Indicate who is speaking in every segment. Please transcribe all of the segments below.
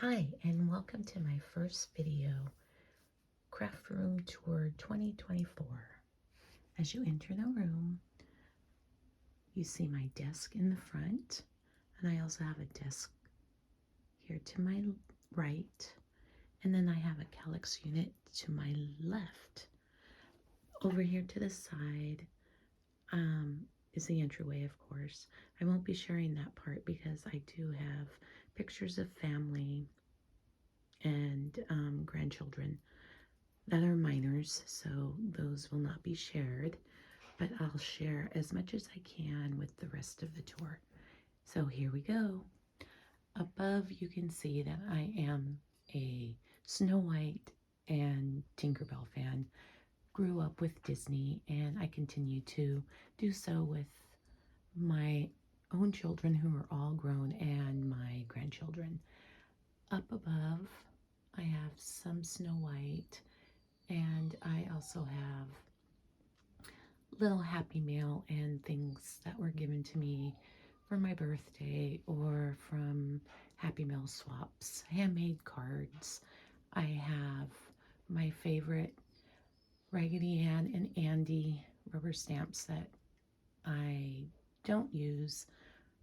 Speaker 1: Hi, and welcome to my first video, Craft Room Tour 2024. As you enter the room, you see my desk in the front, and I also have a desk here to my right, and then I have a Kallax unit to my left. Over here to the side is the entryway, of course. I won't be sharing that part because I do have pictures of family and grandchildren that are minors, so those will not be shared, but I'll share as much as I can with the rest of the tour. So here we go. Above you can see that I am a Snow White and Tinkerbell fan. Grew up with Disney, and I continue to do so with my own children who are all grown and my grandchildren. Up above I have some Snow White, and I also have little Happy Mail and things that were given to me for my birthday or from Happy Mail swaps, handmade cards. I have my favorite Raggedy Ann and Andy rubber stamps that I don't use,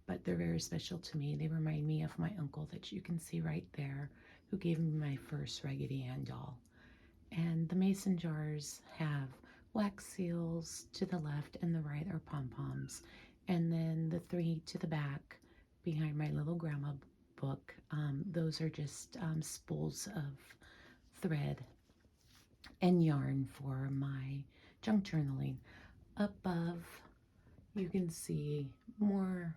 Speaker 1: but they're very special to me. They remind me of my uncle that you can see right there, who gave me my first Raggedy Ann doll. And the mason jars have wax seals to the left, and the right are pom-poms. And then the three to the back behind my little grandma book, those are just spools of thread and yarn for my junk journaling. Above you can see more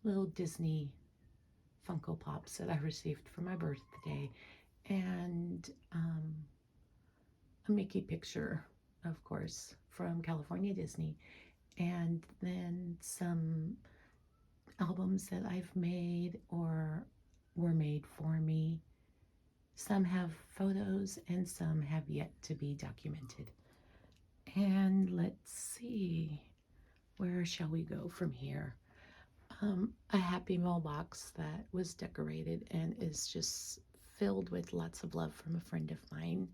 Speaker 1: little Disney Funko Pops that I received for my birthday, and a Mickey picture, of course, from California Disney, and then some albums that I've made or were made for me. Some have photos and some have yet to be documented. And let's see, where shall we go from here? A Happy Meal box that was decorated and is just filled with lots of love from a friend of mine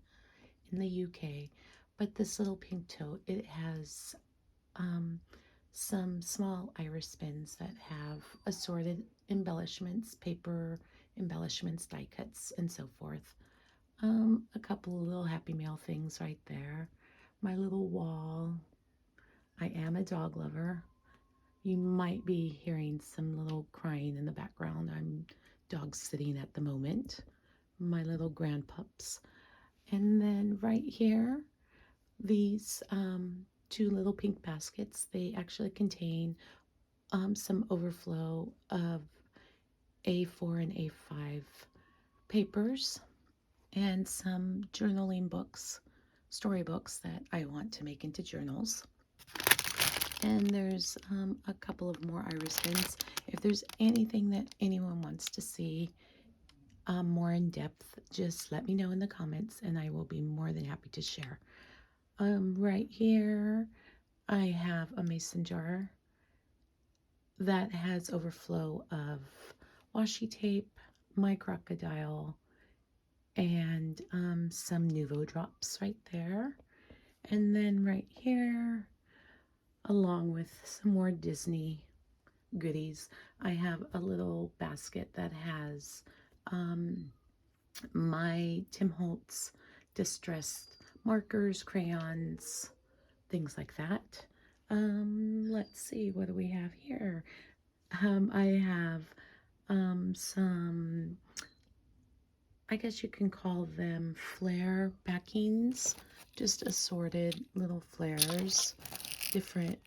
Speaker 1: in the UK. But this little pink tote, it has some small iris pins that have assorted embellishments, paper embellishments, die cuts, and so forth. A couple of little Happy Meal things right there. My little wall. I am a dog lover. You might be hearing some little crying in the background. I'm dog sitting at the moment. My little grandpups. And then right here, these two little pink baskets, they actually contain some overflow of A4 and A5 papers and some journaling books, storybooks that I want to make into journals. And there's a couple of more iris pins. If there's anything that anyone wants to see more in depth, just let me know in the comments and I will be more than happy to share. Right here, I have a mason jar that has overflow of washi tape, my crocodile, and some Nuvo drops right there. And then right here, along with some more Disney goodies, I have a little basket that has my Tim Holtz distressed markers, crayons, things like that. Let's see, what do we have here? I have some, I guess you can call them flare backings, just assorted little flares, different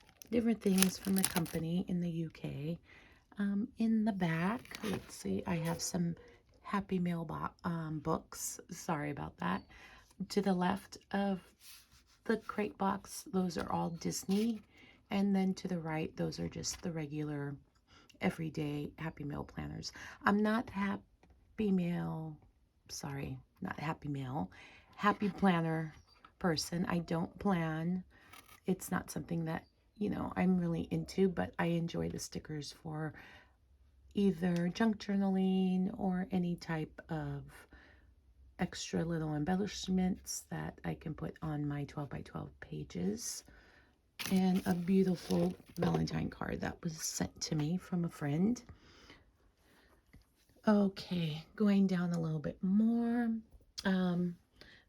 Speaker 1: things from the company in the UK. In the back, let's see, I have some Happy Meal books. Sorry about that. To the left of the crate box, those are all Disney. And then to the right, those are just the regular everyday Happy Meal planners. I'm not Happy Meal, sorry, not Happy Meal, Happy Planner person. I don't plan. It's not something that, I'm really into, but I enjoy the stickers for either junk journaling or any type of extra little embellishments that I can put on my 12 by 12 pages. And a beautiful Valentine card that was sent to me from a friend. Okay, going down a little bit more.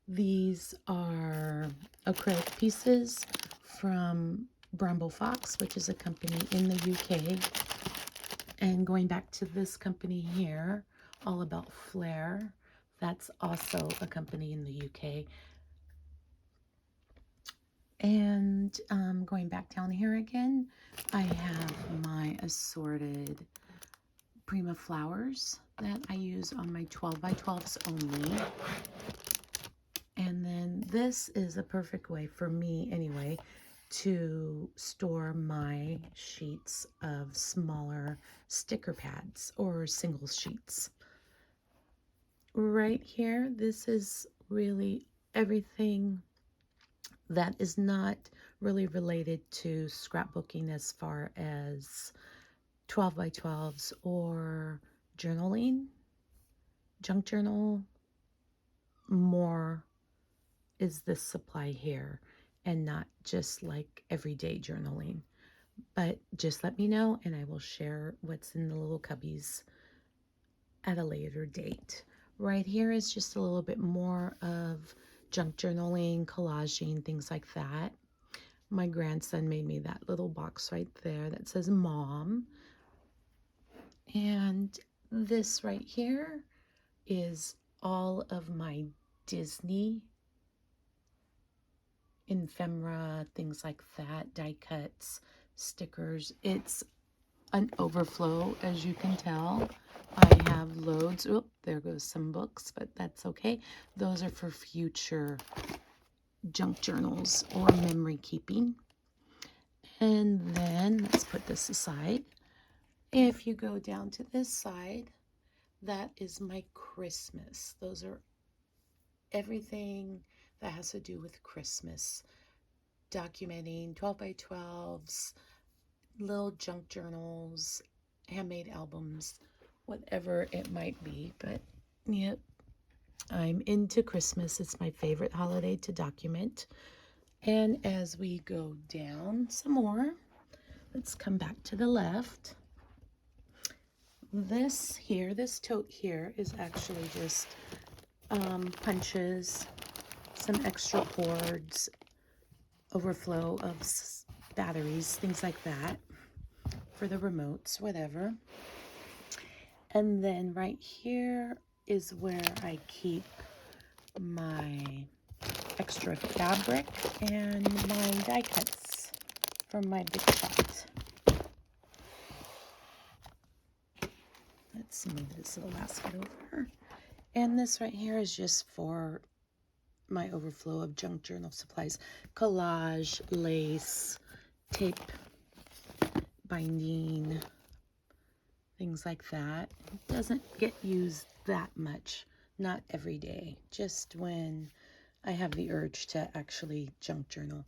Speaker 1: These are acrylic pieces from Bramble Fox, which is a company in the UK. And going back to this company here, All About Flair, that's also a company in the UK. And going back down here again, I have my assorted Prima flowers that I use on my 12 by 12s only. And then this is a perfect way for me anyway to store my sheets of smaller sticker pads or single sheets. Right here, this is really everything that is not really related to scrapbooking as far as 12 by 12s or journaling, junk journal. More is this supply here and not just like everyday journaling. But just let me know and I will share what's in the little cubbies at a later date. Right here is just a little bit more of junk journaling, collaging, things like that. My grandson made me that little box right there that says Mom. And this right here is all of my Disney ephemera, things like that, die cuts, stickers. It's an overflow, as you can tell. I have loads. Oh, there goes some books, but that's okay. Those are for future junk journals or memory keeping. And then let's put this aside. If you go down to this side, that is my Christmas. Those are everything that has to do with Christmas. Documenting 12 by 12s, little junk journals, handmade albums, whatever it might be. But yep, I'm into Christmas. It's my favorite holiday to document. And as we go down some more, let's come back to the left. This here, this tote here is actually just punches, some extra cords, overflow of batteries, things like that for the remotes, whatever. And then right here is where I keep my extra fabric and my die cuts from my Big Shot. Let's move this little basket over. And this right here is just for my overflow of junk journal supplies. Collage, lace, tape, binding, things like that. It doesn't get used that much, not every day, just when I have the urge to actually junk journal.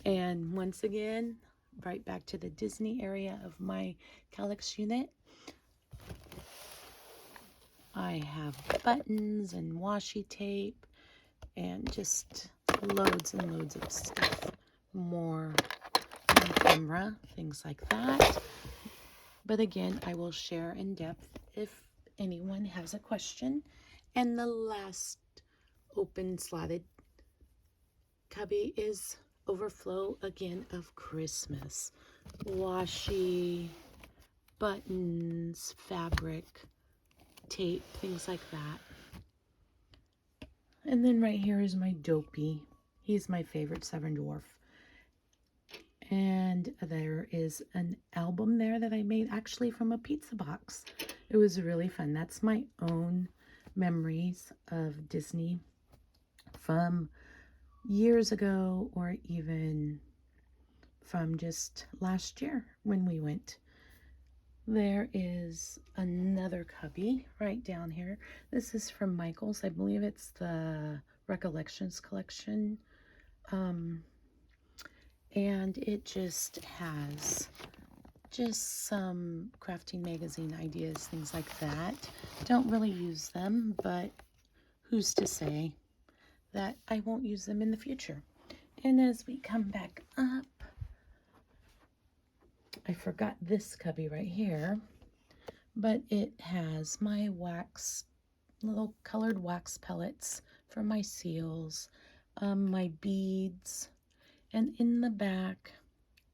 Speaker 1: And once again, right back to the Disney area of my Kallax unit. I have buttons and washi tape and just loads and loads of stuff. More ephemera, things like that. But again, I will share in depth if anyone has a question. And the last open slotted cubby is overflow again of Christmas. Washi, buttons, fabric, tape, things like that. And then right here is my Dopey. He's my favorite Seven Dwarf. And there is an album there that I made actually from a pizza box. It was really fun. That's my own memories of Disney from years ago or even from just last year when we went. There is another cubby right down here. This is from Michaels. I believe it's the Recollections collection. And it just has just some crafting magazine ideas, things like that. Don't really use them, but who's to say that I won't use them in the future. And as we come back up, I forgot this cubby right here, but it has my wax, little colored wax pellets for my seals, my beads, and in the back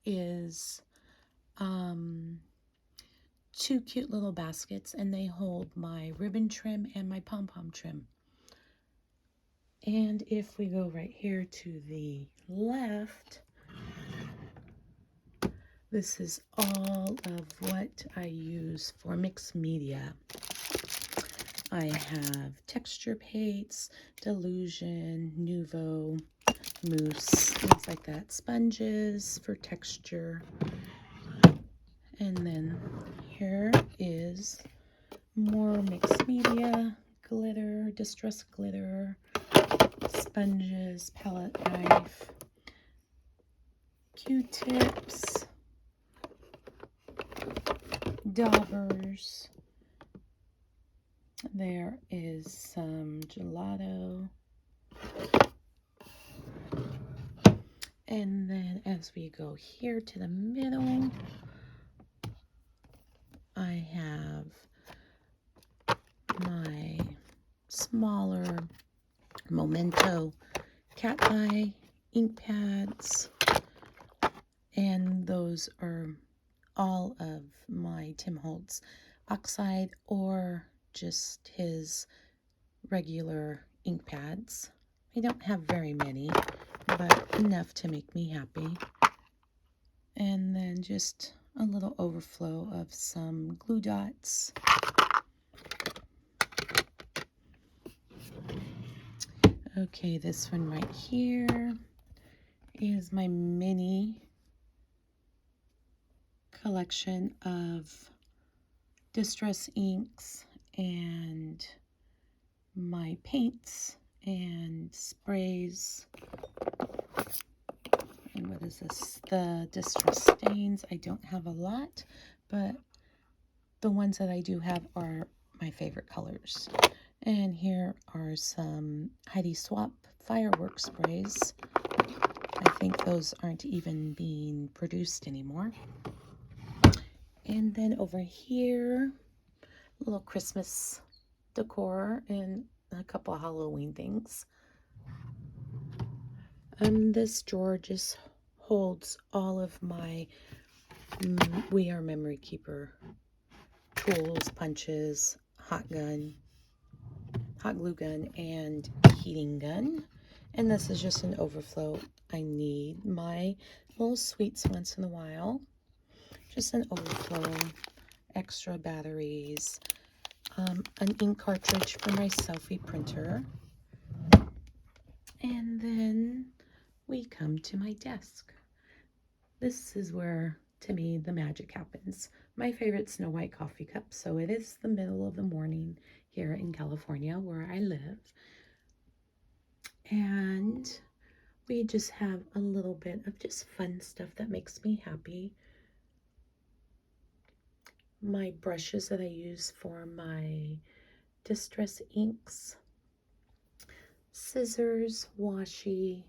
Speaker 1: is two cute little baskets, and they hold my ribbon trim and my pom-pom trim. And if we go right here to the left, this is all of what I use for mixed media. I have texture paints, Delusion, Nuvo, mousse, things like that, sponges for texture. And then here is more mixed media, glitter, distress glitter, sponges, palette knife, Q-tips, daubers. There is some gelato. And then as we go here to the middle, I have my smaller Memento cat eye ink pads, and those are all of my Tim Holtz oxide or just his regular ink pads. I don't have very many, but enough to make me happy. And then just a little overflow of some glue dots. Okay, this one right here is my mini collection of distress inks and my paints and sprays. And what is this? The distress stains. I don't have a lot, but the ones that I do have are my favorite colors. And here are some Heidi Swapp fireworks sprays. I think those aren't even being produced anymore. And then over here, a little Christmas decor and a couple of Halloween things. This drawer just holds all of my We Are Memory Keeper tools, punches, hot glue gun, and heating gun. And this is just an overflow. I need my little sweets once in a while. Just an overflow, extra batteries, an ink cartridge for my selfie printer. And then we come to my desk. This is where, to me, the magic happens. My favorite Snow White coffee cup. So it is the middle of the morning here in California where I live. And we just have a little bit of just fun stuff that makes me happy. My brushes that I use for my distress inks, scissors, washi,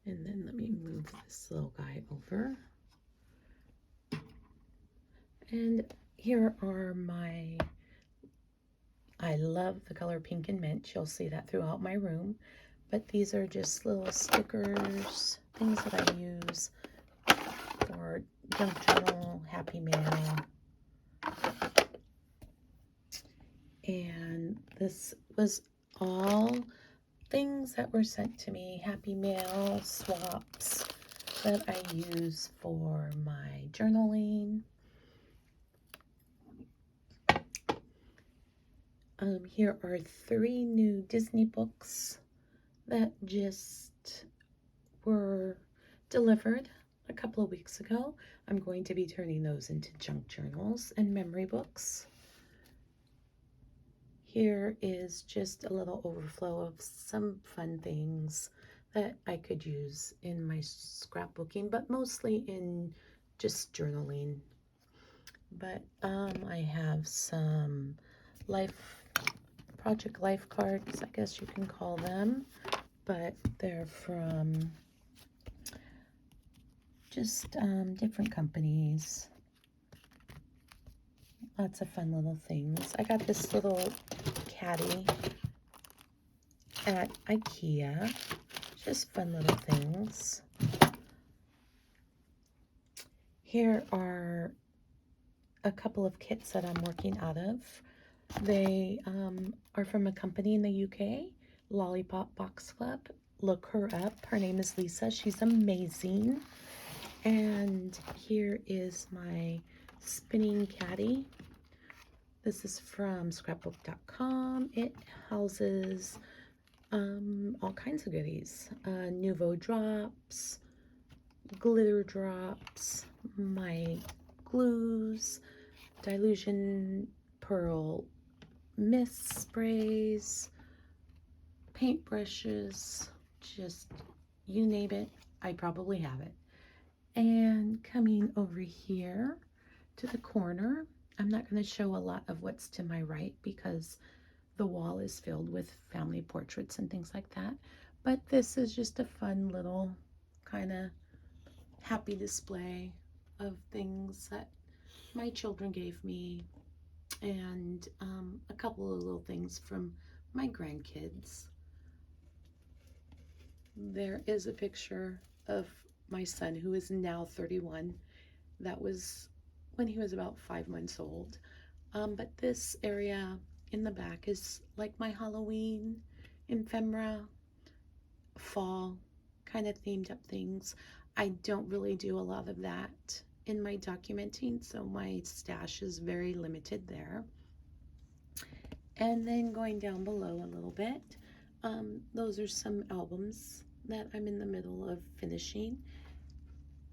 Speaker 1: and then let me move this little guy over. And here are I love the color pink and mint. You'll see that throughout my room. But these are just little stickers, things that I use for junk journal, happy mail. And this was all things that were sent to me, happy mail, swaps that I use for my journaling. Here are 3 new Disney books that just were delivered a couple of weeks ago. I'm going to be turning those into junk journals and memory books. Here is just a little overflow of some fun things that I could use in my scrapbooking, but mostly in just journaling. But I have some project life cards, I guess you can call them, but they're from just different companies. Lots of fun little things. I got this little caddy at IKEA. Just fun little things. Here are a couple of kits that I'm working out of. They are from a company in the UK, Lollipop Box Club. Look her up. Her name is Lisa. She's amazing. And here is my spinning caddy. This is from scrapbook.com. It houses all kinds of goodies. Nouveau drops, glitter drops, my glues, Dylusion pearl mist sprays, paintbrushes, just you name it, I probably have it. And coming over here to the corner, I'm not going to show a lot of what's to my right because the wall is filled with family portraits and things like that. But this is just a fun little kind of happy display of things that my children gave me, and a couple of little things from my grandkids. There is a picture of my son, who is now 31. That was when he was about 5 months old. But this area in the back is like my Halloween, ephemera, fall kind of themed up things. I don't really do a lot of that in my documenting, so my stash is very limited there. And then going down below a little bit, those are some albums that I'm in the middle of finishing.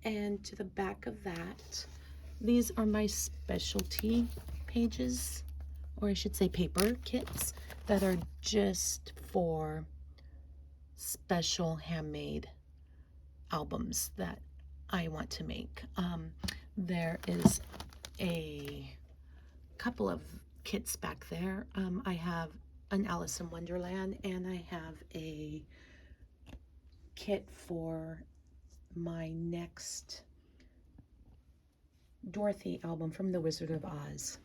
Speaker 1: And to the back of that, these are my specialty pages, or I should say paper kits, that are just for special handmade albums that I want to make. There is a couple of kits back there. I have an Alice in Wonderland, and I have a kit for my next Dorothy album from The Wizard of Oz.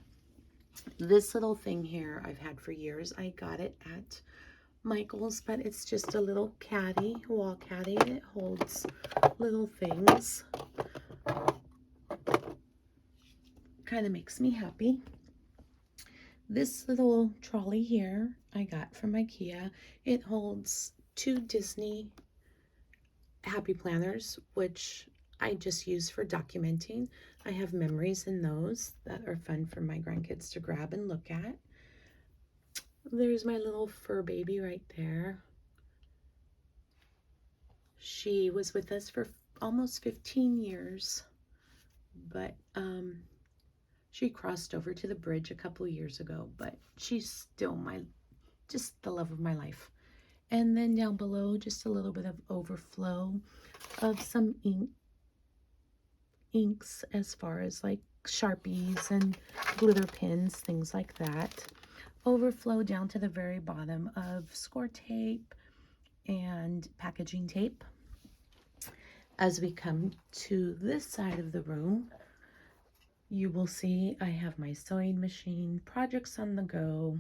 Speaker 1: This little thing here I've had for years. I got it at Michael's, but it's just a little caddy, wall caddy. It holds little things. Kind of makes me happy. This little trolley here I got from IKEA. It holds 2 Disney Happy Planners, which I just use for documenting. I have memories in those that are fun for my grandkids to grab and look at. There's my little fur baby right there. She was with us for almost 15 years, but she crossed over to the bridge a couple of years ago, but she's still just the love of my life. And then down below, just a little bit of overflow of some inks as far as like Sharpies and glitter pins, things like that. Overflow down to the very bottom of score tape and packaging tape. As we come to this side of the room, you will see I have my sewing machine, projects on the go,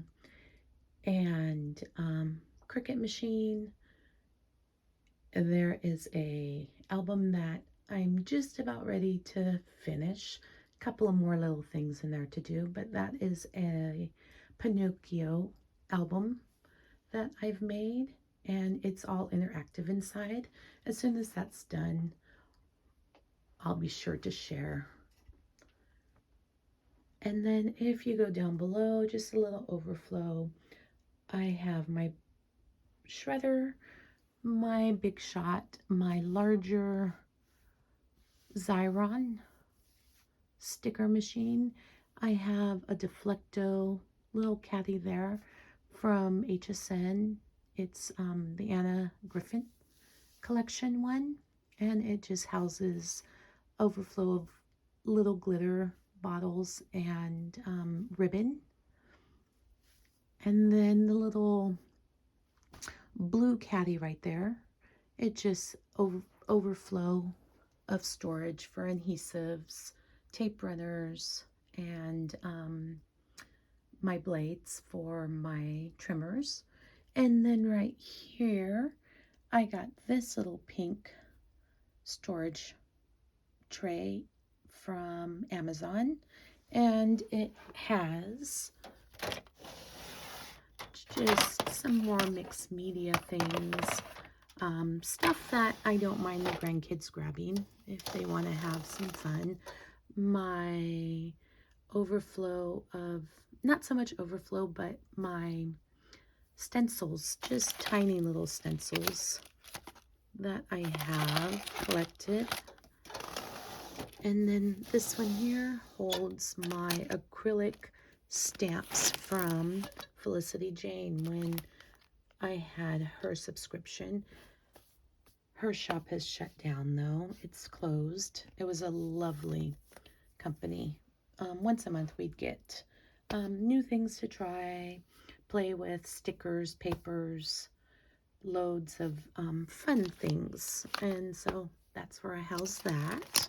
Speaker 1: and Cricut machine. There is a album that I'm just about ready to finish. A couple of more little things in there to do, but that is a Pinocchio album that I've made, and it's all interactive inside. As soon as that's done, I'll be sure to share. And then if you go down below, just a little overflow, I have my shredder, my Big Shot, my larger Xyron sticker machine. I have a Deflecto little caddy there from HSN. It's the Anna Griffin collection one, and it just houses overflow of little glitter bottles and ribbon. And then the little blue caddy right there, it just overflow of storage for adhesives, tape runners, and my blades for my trimmers. And then right here, I got this little pink storage tray from Amazon, and it has just some more mixed media things, stuff that I don't mind the grandkids grabbing if they want to have some fun. My overflow of, not so much overflow, but my stencils, just tiny little stencils that I have collected. And then this one here holds my acrylic stamps from Felicity Jane when I had her subscription. Her shop has shut down though. It's closed. It was a lovely company. Once a month we'd get new things to try, play with, stickers, papers, loads of fun things. And so that's where I house that.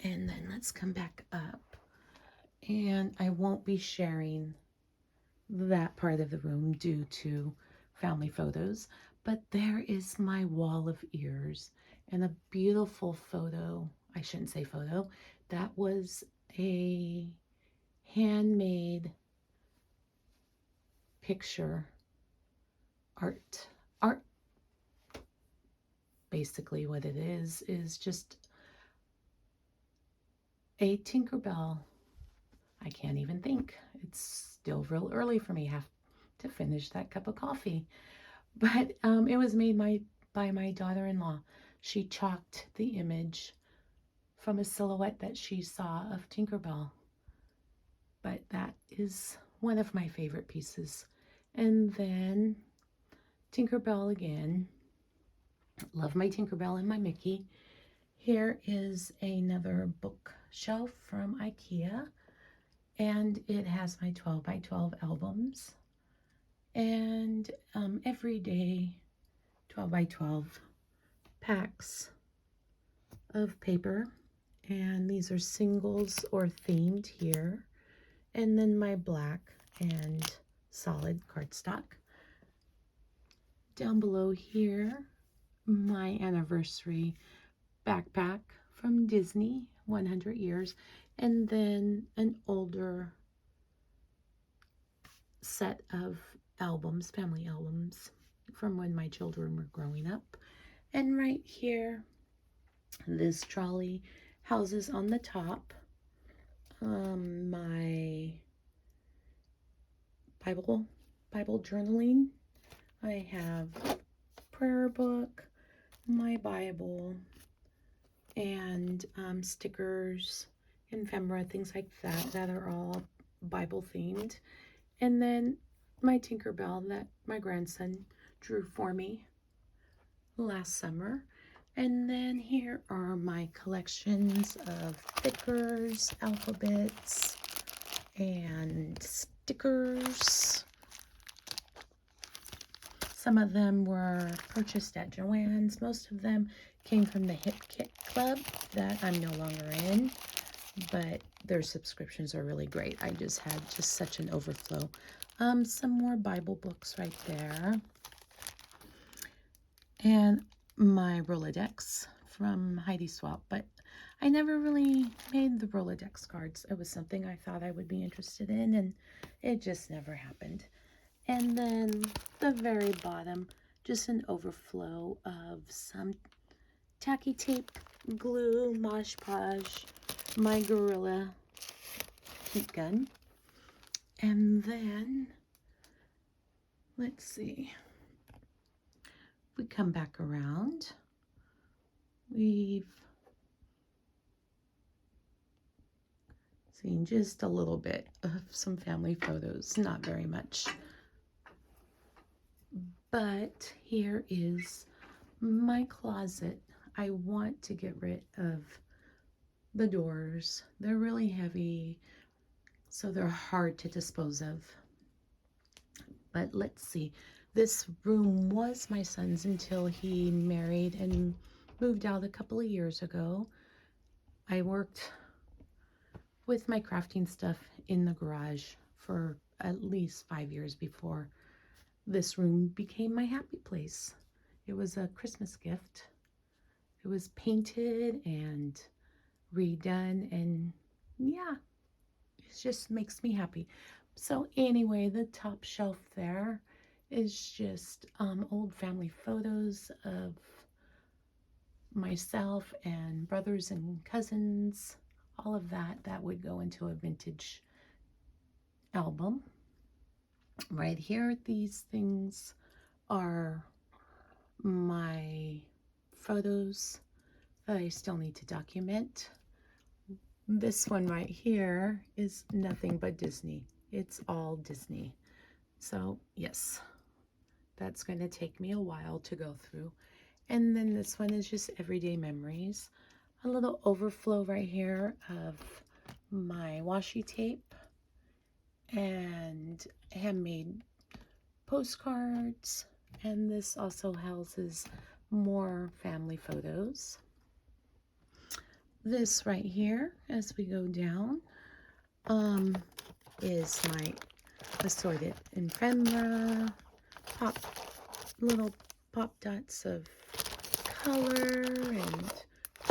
Speaker 1: And then let's come back up. And I won't be sharing that part of the room due to family photos, but there is my wall of ears and a beautiful photo. I shouldn't say photo. That was a handmade picture art. Basically what it is just a Tinkerbell. I can't even think. It's still real early for me. I have to finish that cup of coffee. But it was made by my daughter-in-law. She chalked the image from a silhouette that she saw of Tinkerbell. But that is one of my favorite pieces. And then Tinkerbell again. Love my Tinkerbell and my Mickey. Here is another bookshelf from IKEA. And it has my 12 by 12 albums. And everyday 12 by 12 packs of paper, and these are singles or themed here. And then my black and solid cardstock. Down below here, my anniversary backpack from Disney, 100 years, and then an older set of albums, family albums from when my children were growing up. And right here, this trolley houses on the top my Bible journaling. I have prayer book, my Bible, and stickers, ephemera, things like that are all Bible themed. And then my Tinkerbell that my grandson drew for me last summer. And then here are my collections of thickers, alphabets, and stickers. Some of them were purchased at Joann's. Most of them came from the Hip Kit Club that I'm no longer in, but their subscriptions are really great. I just had such an overflow. Some more Bible books right there. And my Rolodex from Heidi Swapp, but I never really made the Rolodex cards. It was something I thought I would be interested in, and it just never happened. And then the very bottom, just an overflow of some tacky tape, glue, Mod Podge, my Gorilla heat gun. And then, let's see. We come back around. We've seen just a little bit of some family photos, not very much. But here is my closet. I want to get rid of the doors. They're really heavy, so they're hard to dispose of. But let's see. This room was my son's until he married and moved out a couple of years ago. I worked with my crafting stuff in the garage for at least 5 years before this room became my happy place. It was a Christmas gift. It was painted and redone, and yeah, it just makes me happy. So anyway, the top shelf there is just old family photos of myself and brothers and cousins, all of that would go into a vintage album. Right here, these things are my photos that I still need to document. This one right here is nothing but Disney. It's all Disney. So yes, that's going to take me a while to go through. And then this one is just everyday memories. A little overflow right here of my washi tape and handmade postcards. And this also houses more family photos. This right here, as we go down, is my assorted ephemera, little pop dots of color, and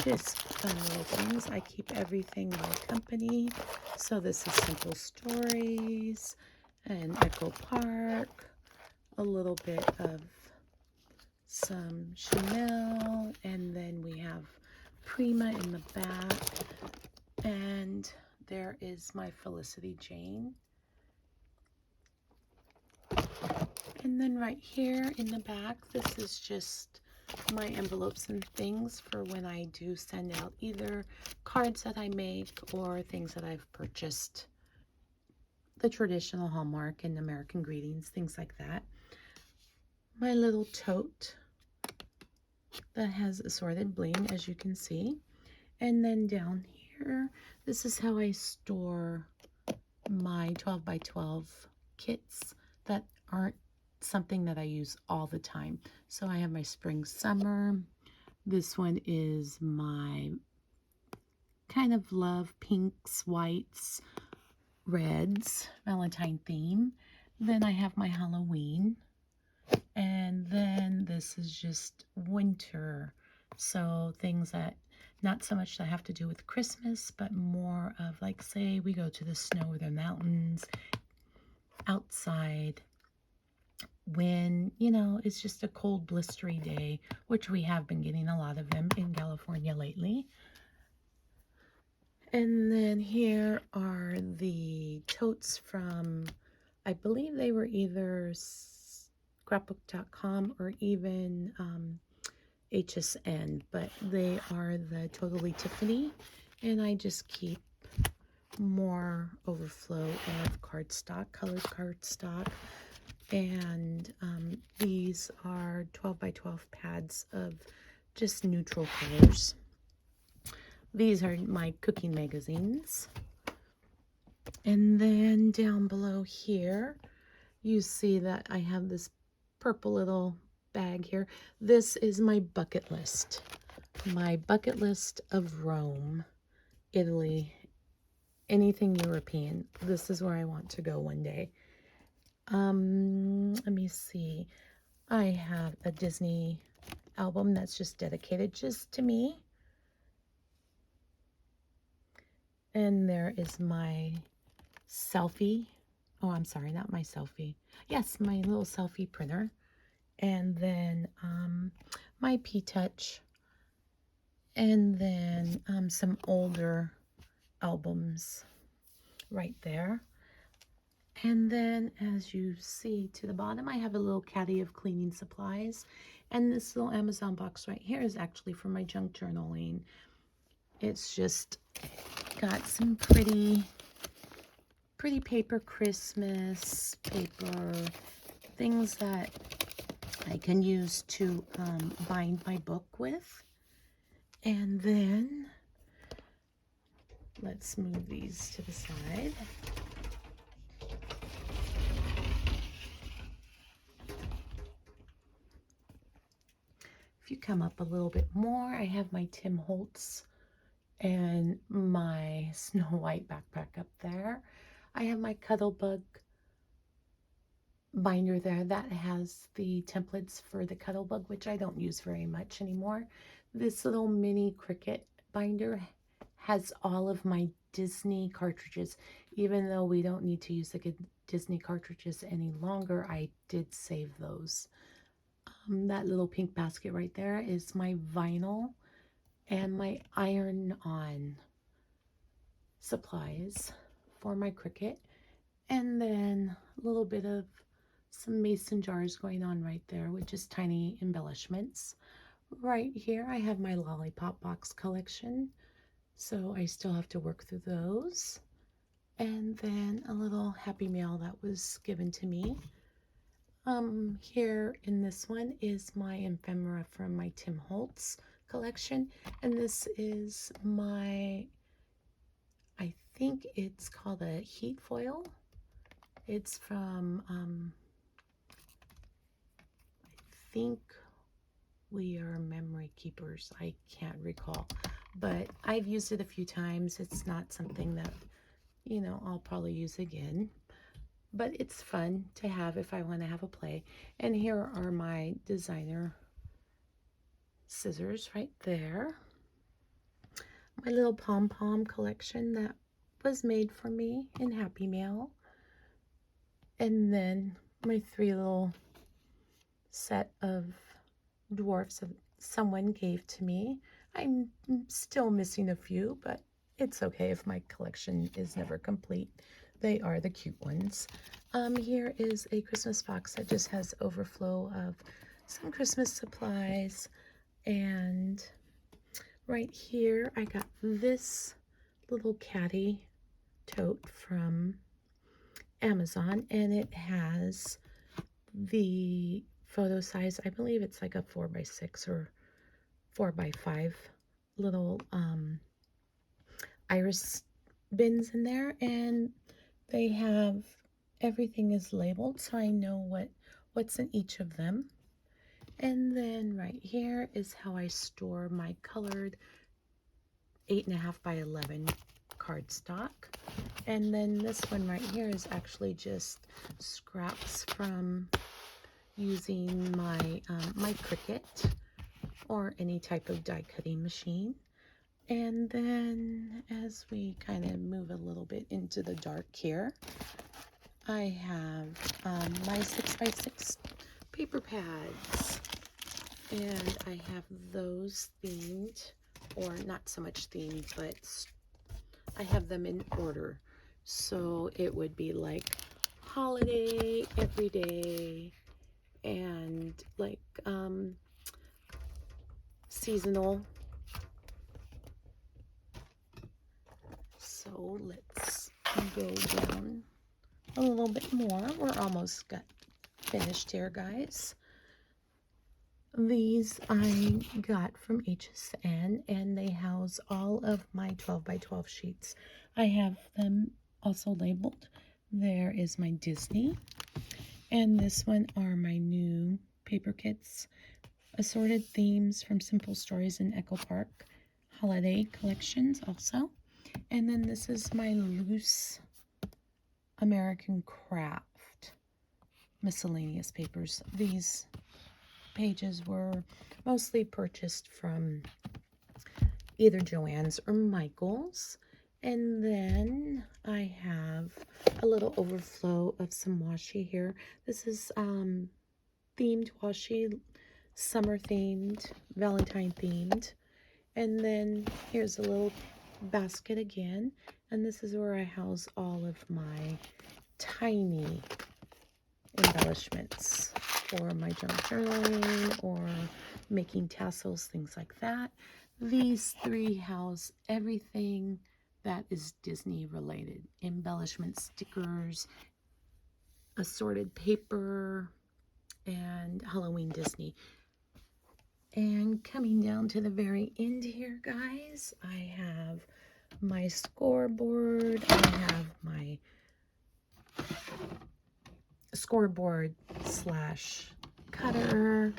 Speaker 1: just fun little things. I keep everything by company. So this is Simple Stories and Echo Park, a little bit of some Chanel, and then we have Prima in the back, and there is my Felicity Jane. And then right here in the back, this is just my envelopes and things for when I do send out either cards that I make or things that I've purchased. The traditional Hallmark and American Greetings, things like that. My little tote that has assorted bling, as you can see. And then down here, this is how I store my 12 by 12 kits that aren't something that I use all the time. So I have my spring summer. This one is my kind of love pinks, whites, reds, Valentine theme. Then I have my Halloween. And then this is just winter. So things that not so much that have to do with Christmas, but more of like, say we go to the snow or the mountains outside when, you know, it's just a cold, blistery day, which we have been getting a lot of them in California lately. And then here are the totes from, I believe they were either scrapbook.com or even HSN, but they are the Totally Tiffany, and I just keep more overflow of cardstock, colored cardstock. And these are 12 by 12 pads of just neutral colors. These are my cooking magazines. And then down below here, you see that I have this purple little bag here. This is my bucket list. My bucket list of Rome, Italy, anything European. This is where I want to go one day. Let me see. I have a Disney album that's just dedicated just to me. And there is my selfie. Oh, I'm sorry, not my selfie. Yes, my little selfie printer. And then my P-Touch. And then some older albums right there. And then as you see to the bottom, I have a little caddy of cleaning supplies. And this little Amazon box right here is actually for my junk journaling. It's just got some pretty paper, Christmas paper, things that I can use to bind my book with. And then let's move these to the side. If you come up a little bit more, I have my Tim Holtz and my Snow White backpack up there. I have my Cuddlebug binder there that has the templates for the Cuddlebug, which I don't use very much anymore. This little mini Cricut binder has all of my Disney cartridges. Even though we don't need to use the Disney cartridges any longer, I did save those. That little pink basket right there is my vinyl and my iron-on supplies for my Cricut. And then a little bit of some mason jars going on right there, which is tiny embellishments. Right here I have my lollipop box collection, so I still have to work through those. And then a little Happy Mail that was given to me. Here in this one is my ephemera from my Tim Holtz collection, and this is my, I think it's called a heat foil. It's from, I think We Are Memory Keepers. I can't recall, but I've used it a few times. It's not something that, you know, I'll probably use again, but it's fun to have if I want to have a play. And here are my designer scissors right there. My little pom-pom collection that was made for me in Happy Mail. And then my 3 little set of dwarfs that someone gave to me. I'm still missing a few, but it's okay if my collection is never complete. They are the cute ones. Here is a Christmas box that just has overflow of some Christmas supplies. And right here I got this little caddy tote from Amazon, and it has the photo size. I believe it's like a 4x6 or 4x5 little iris bins in there, and they have everything is labeled so I know what's in each of them. And then right here is how I store my colored 8.5 by 11 cardstock. And then this one right here is actually just scraps from using my my Cricut or any type of die cutting machine. And then as we kind of move a little bit into the dark here, I have my 6x6 paper pads, and I have those themed, or not so much themed, but I have them in order. So it would be like holiday, everyday, and like seasonal. So let's go down a little bit more. We're almost got finished here, guys. These I got from HSN, and they house all of my 12 by 12 sheets. I have them also labeled. There is my Disney, and this one are my new paper kits, assorted themes from Simple Stories and Echo Park holiday collections also. And then this is my loose American Craft miscellaneous papers. These pages were mostly purchased from either Joann's or Michael's. And then I have a little overflow of some washi here. This is themed washi, summer themed, Valentine themed. And then here's a little basket again, and this is where I house all of my tiny embellishments for my junk journaling or making tassels, things like that. These 3 house everything that is Disney related: embellishment, stickers, assorted paper, and Halloween Disney. And coming down to the very end here, guys, I have my scoreboard. I have my scoreboard slash cutter,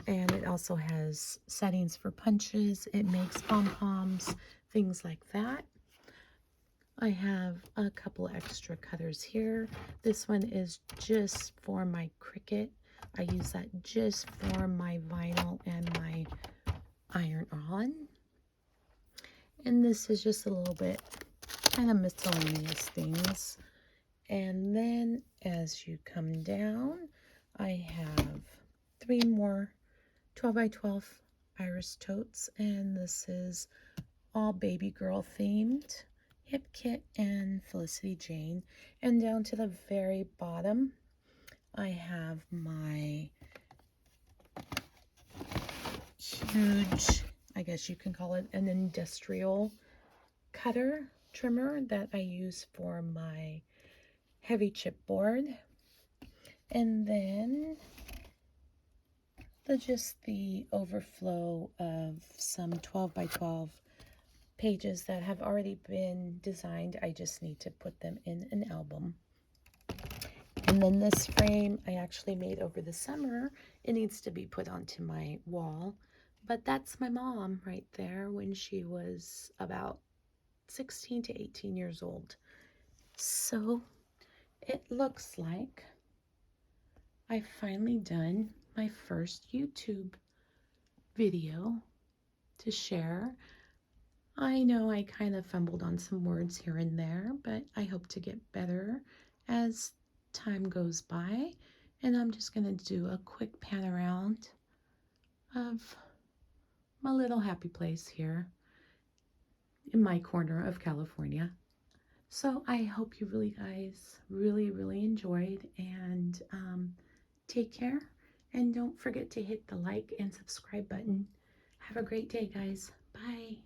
Speaker 1: and it also has settings for punches. It makes pom-poms, things like that. I have a couple extra cutters here. This one is just for my Cricut. I use that just for my vinyl and my iron-on. And this is just a little bit kind of miscellaneous things. And then as you come down, I have 3 more 12 by 12 Iris totes, and this is all baby girl themed. Hip Kit and Felicity Jane. And down to the very bottom, I have my huge, I guess you can call it an industrial cutter trimmer that I use for my heavy chipboard. And then just the overflow of some 12 by 12 pages that have already been designed. I just need to put them in an album. And then this frame I actually made over the summer. It needs to be put onto my wall. But that's my mom right there when she was about 16 to 18 years old. So it looks like I've finally done my first YouTube video to share. I know I kind of fumbled on some words here and there, but I hope to get better as time goes by. And I'm just going to do a quick pan around of my little happy place here in my corner of California. So I hope you guys really enjoyed, and take care. And don't forget to hit the like and subscribe button. Have a great day, guys. Bye.